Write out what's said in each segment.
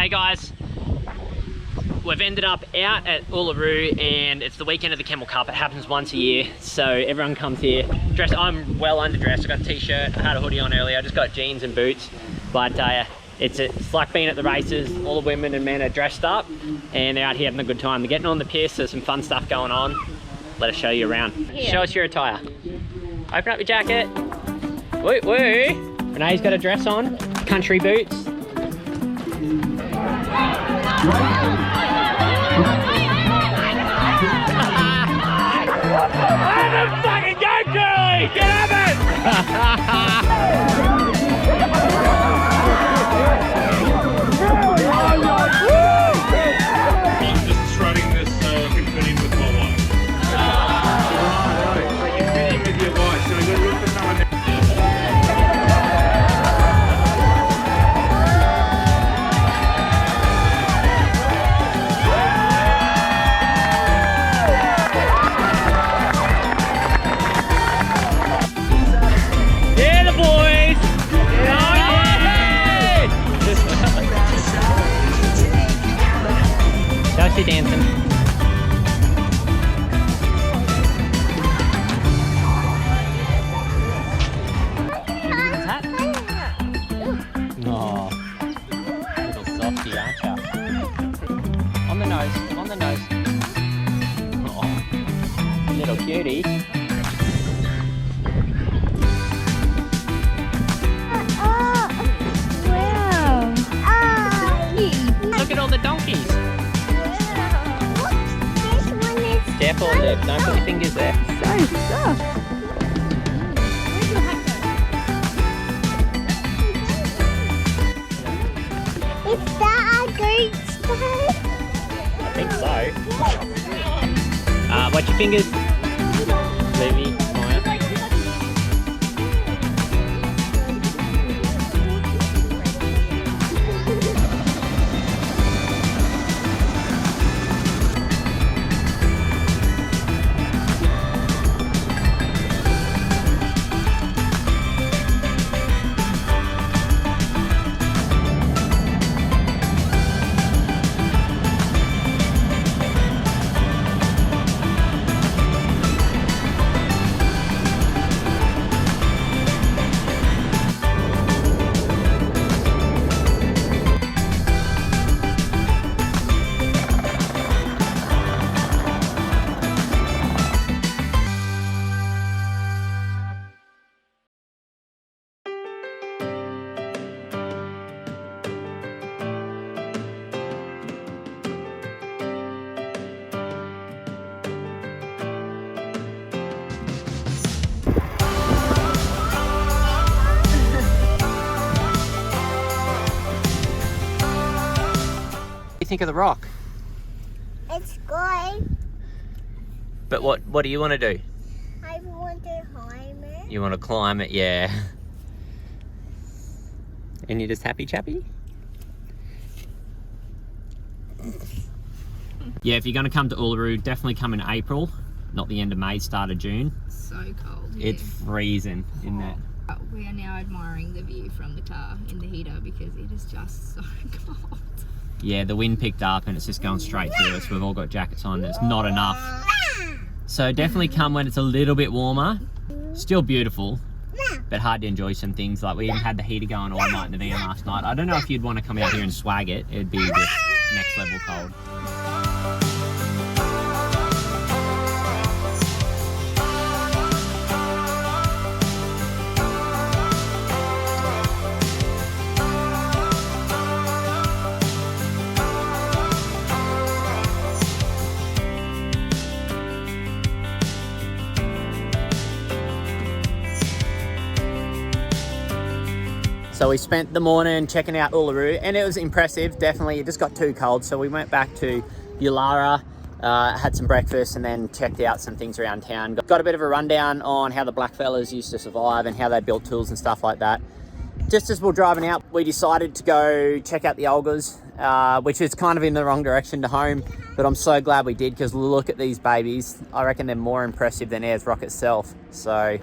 Hey guys, we've ended up out at Uluru and it's the weekend of the Camel Cup. It happens once a year, so everyone comes here dressed. I'm well underdressed. I got a t-shirt, I had a hoodie on earlier, I just got jeans and boots. But it's like being at the races. All the women and men are dressed up and they're out here having a good time. They're getting on the piss, there's some fun stuff going on. Let us show you around. Yeah. Show us your attire. Open up your jacket. Woo woo. Renee's got a dress on, country boots. I'm a fucking go, Curly! Get up it! I'm just strutting this so I can fit in with my wife. So you fit in with your wife, so we're going to look for someone else. Dancing. Oh, little softy, aren't you? On the nose, on the nose. Oh, little cutie. Wow. Look at all the donkeys. Careful, Liv. Don't put your fingers there. So soft. Is that a great style? I think so. Watch your fingers. Livy, Maya. What do you think of the rock? It's good. But what do you want to do? I want to climb it. You want to climb it, yeah. And you're just happy chappy? Yeah, if you're going to come to Uluru, definitely come in April, not the end of May, start of June. So cold here. It's freezing, isn't it? We are now admiring the view from the car in the heater because it is just so cold. Yeah, the wind picked up and it's just going straight through us. We've all got jackets on, it's not enough. So definitely come when it's a little bit warmer. Still beautiful, but hard to enjoy some things. Like we even had the heater going all night in the van last night. I don't know if you'd want to come out here and swag it. It'd be just next level cold. So we spent the morning checking out Uluru and it was impressive, definitely. It just got too cold, so we went back to Uluru, had some breakfast and then checked out some things around town. Got a bit of a rundown on how the blackfellas used to survive and how they built tools and stuff like that. Just as we were driving out, we decided to go check out the Olgas, which is kind of in the wrong direction to home, but I'm so glad we did because look at these babies. I reckon they're more impressive than Ayers Rock itself. So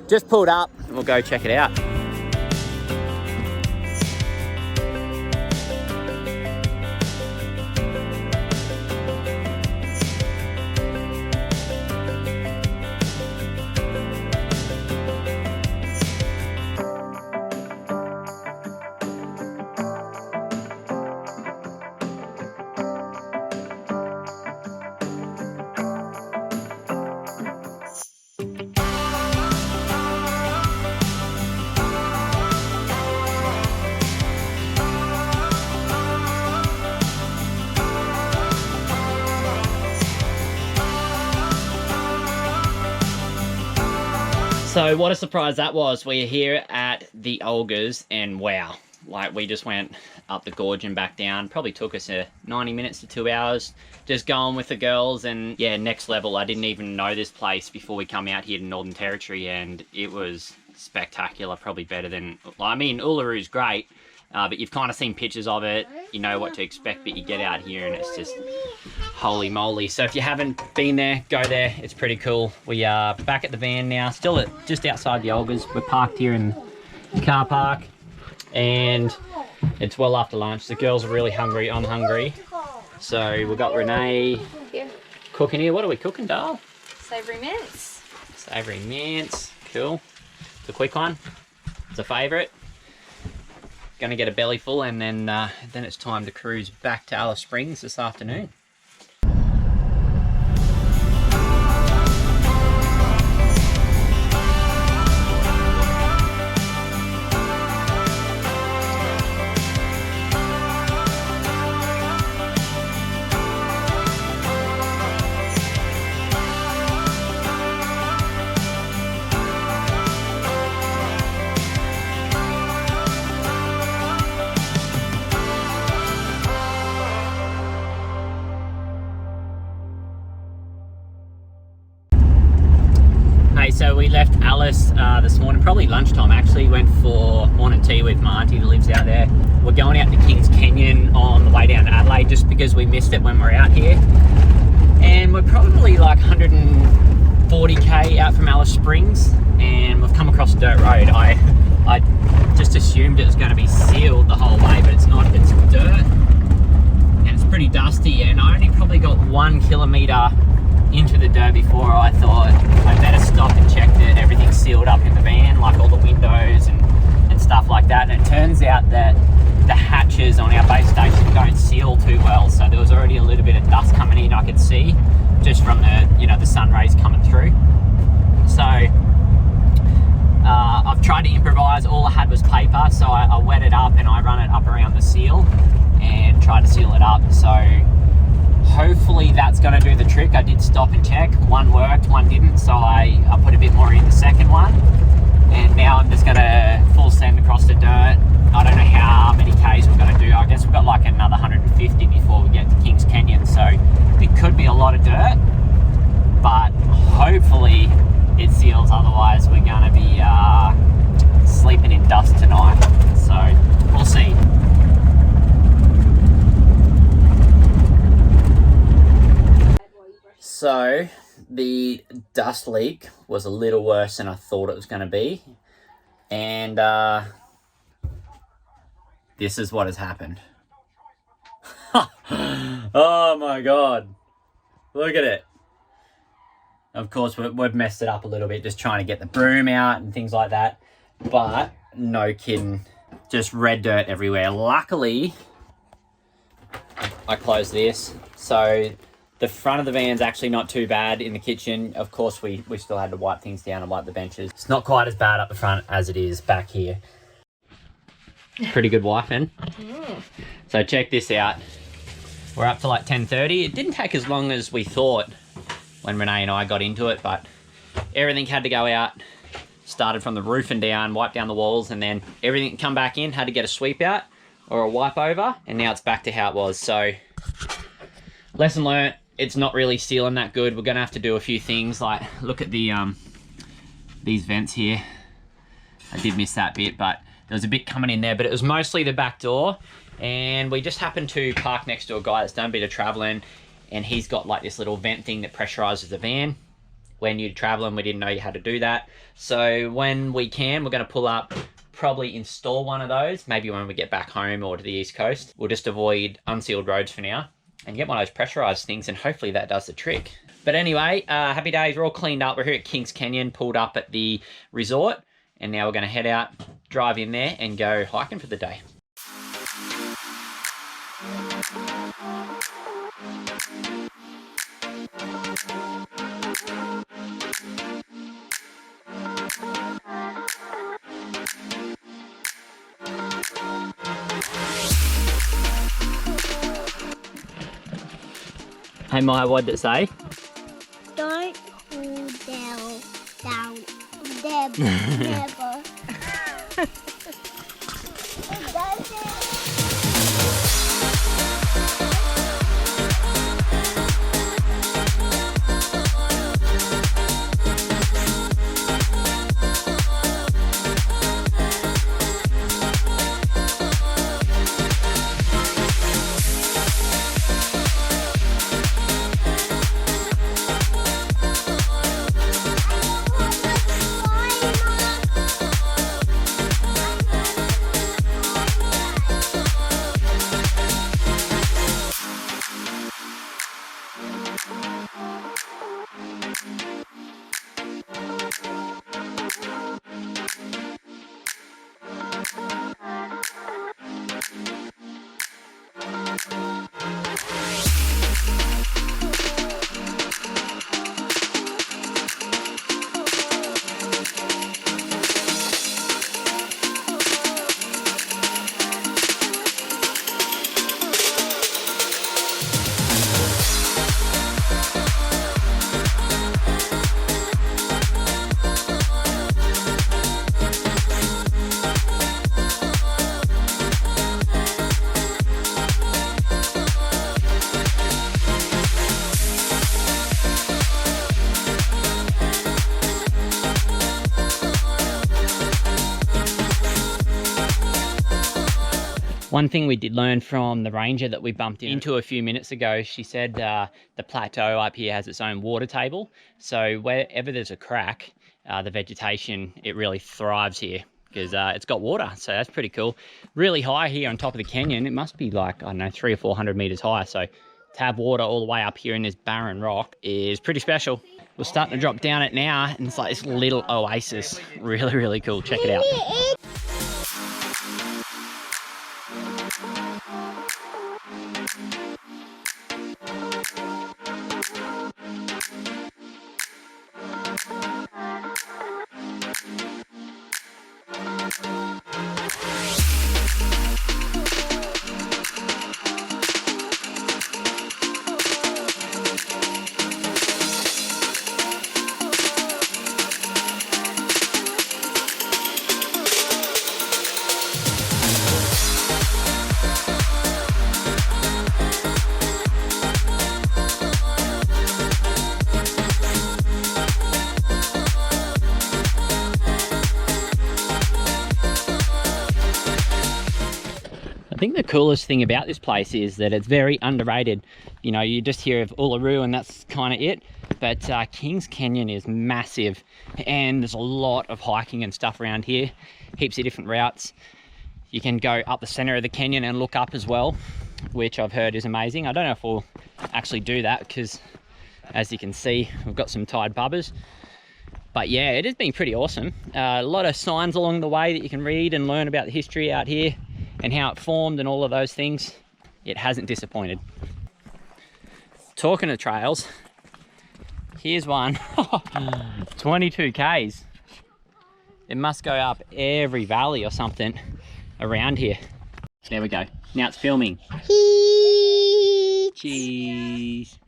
just pulled up and we'll go check it out. So what a surprise that was. We're here at the Olgas and wow, like we just went up the gorge and back down. Probably took us 90 minutes to 2 hours just going with the girls, and yeah, next level. I didn't even know this place before we come out here to Northern Territory, and it was spectacular. Probably better than, I mean, Uluru's great, but you've kind of seen pictures of it, you know what to expect, but you get out here and it's just holy moly. So if you haven't been there, go there. It's pretty cool. We are back at the van now, still at just outside the Olgas. We're parked here in the car park and it's well after lunch. The girls are really hungry. I'm hungry. So we've got Renee cooking here. What are we cooking, Dale? Savoury mince. Savoury mince. Cool. It's a quick one. It's a favourite. Gonna get a belly full and then it's time to cruise back to Alice Springs this afternoon. So we left Alice this morning, probably lunchtime actually, went for morning tea with my auntie that lives out there. We're going out to Kings Canyon on the way down to Adelaide just because we missed it when we're out here. And we're probably like 140k out from Alice Springs and we've come across a dirt road. I just assumed it was going to be sealed the whole way, but it's not, it's dirt. And it's pretty dusty and I only probably got 1 kilometre into the dirt before I thought I better stop and check that everything's sealed up in the van, like all the windows and stuff like that. And it turns out that the hatches on our base station don't seal too well, so there was already a little bit of dust coming in, I could see, just from the, you know, the sun rays coming through. So I've tried to improvise. All I had was paper, so I wet it up and I run it up around the seal and try to seal it up. So hopefully that's going to do the trick. I did stop and check. One worked, one didn't, so I put a bit more in the second one. And now I'm just going to full send across the dirt. I don't know how many Ks we're going to do. I guess we've got like another 150 before we get to Kings Canyon, so it could be a lot of dirt, but hopefully it seals. Otherwise we're going to be sleeping in dust tonight, so we'll see. So the dust leak was a little worse than I thought it was going to be, and this is what has happened. Oh my god, look at it. Of course we've messed it up a little bit just trying to get the broom out and things like that, but no kidding, just red dirt everywhere. Luckily I closed this, so the front of the van's actually not too bad. In the kitchen, of course, we still had to wipe things down and wipe the benches. It's not quite as bad up the front as it is back here. Pretty good wiping. So check this out. We're up to like 10:30. It didn't take as long as we thought when Renee and I got into it, but everything had to go out. Started from the roof and down, wiped down the walls, and then everything come back in, had to get a sweep out or a wipe over, and now it's back to how it was. So lesson learnt. It's not really sealing that good. We're gonna have to do a few things, like look at the these vents here. I did miss that bit, but there was a bit coming in there, but it was mostly the back door. And we just happened to park next to a guy that's done a bit of traveling, and he's got like this little vent thing that pressurizes the van. When you're traveling, we didn't know you had to do that. So when we can, we're gonna pull up, probably install one of those, maybe when we get back home or to the East Coast. We'll just avoid unsealed roads for now and get one of those pressurized things, and hopefully that does the trick. But anyway, happy days, we're all cleaned up. We're here at Kings Canyon, pulled up at the resort, and now we're gonna head out, drive in there and go hiking for the day. Hey Maya, what did it say? Don't pull down their Never. It doesn't. One thing we did learn from the ranger that we bumped into a few minutes ago, she said the plateau up here has its own water table. So wherever there's a crack, the vegetation, it really thrives here because it's got water. So that's pretty cool. Really high here on top of the canyon. It must be like, I don't know, 300 or 400 meters high. So to have water all the way up here in this barren rock is pretty special. We're starting to drop down it now, and it's like this little oasis. Really, really cool. Check it out. I think the coolest thing about this place is that it's very underrated. You know, you just hear of Uluru and that's kind of it, but Kings Canyon is massive and there's a lot of hiking and stuff around here, heaps of different routes. You can go up the center of the canyon and look up as well, which I've heard is amazing. I don't know if we'll actually do that because, as you can see, we've got some tied bubbers. But yeah, it has been pretty awesome. A lot of signs along the way that you can read and learn about the history out here and how it formed and all of those things. It hasn't disappointed. Talking of trails, here's one. 22 Ks. It must go up every valley or something around here. There we go. Now it's filming. Cheese.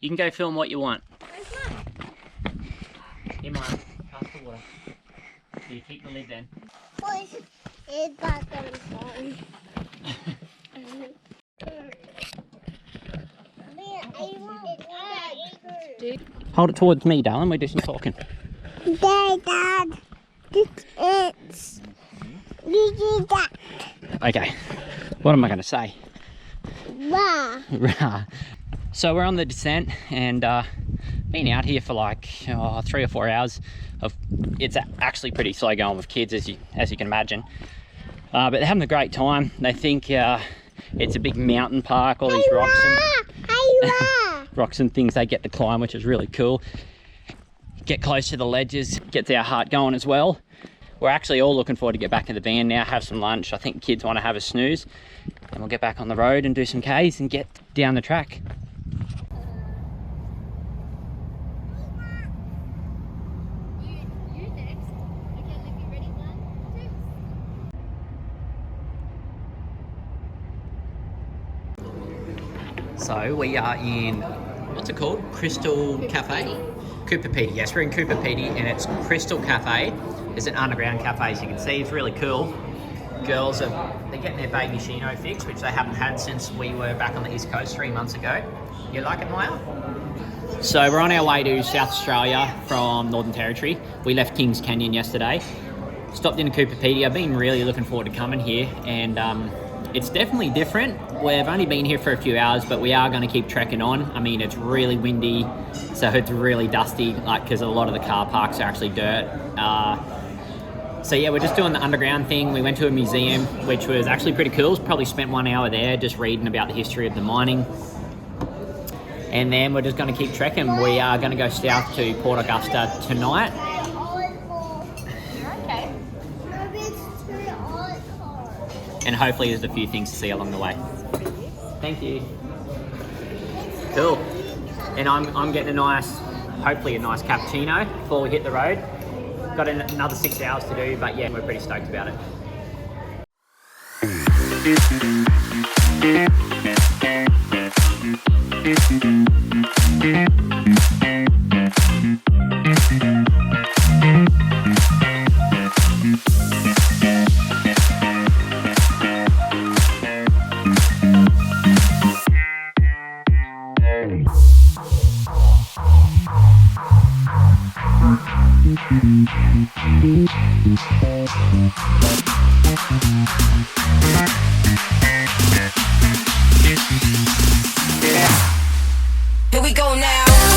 You can go film what you want. Here, Mum, pass the water. So you keep the lid then. It's not going to fall. Hold it towards me, darling. We're just talking. Dad, this is that. Okay. What am I going to say? Rah. So we're on the descent and been out here for like 3 or 4 hours. It's actually pretty slow going with kids, as you can imagine. But they're having a great time. They think it's a big mountain park, all these rocks and things they get to climb, which is really cool. Get close to the ledges, gets our heart going as well. We're actually all looking forward to get back in the van now, have some lunch. I think kids want to have a snooze, and we'll get back on the road and do some Ks and get down the track. So we are in, what's it called? Crystal Cafe. Coober Pedy. Yes, we're in Coober Pedy, and it's Crystal Cafe. It's an underground cafe, as you can see. It's really cool. Girls they're getting their baby Shino fix, which they haven't had since we were back on the East Coast 3 months ago. You like it, Maya? So we're on our way to South Australia from Northern Territory. We left Kings Canyon yesterday. Stopped in Coober Pedy. I've been really looking forward to coming here, and it's definitely different. We've only been here for a few hours, but we are going to keep trekking on. I mean, it's really windy, so it's really dusty, because a lot of the car parks are actually dirt. So yeah, we're just doing the underground thing. We went to a museum, which was actually pretty cool. Probably spent 1 hour there just reading about the history of the mining. And then we're just going to keep trekking. We are going to go south to Port Augusta tonight. Okay. And hopefully there's a few things to see along the way. Thank you. Cool. And I'm getting hopefully a nice cappuccino before we hit the road. Got another 6 hours to do, but yeah, we're pretty stoked about it. Here we go now.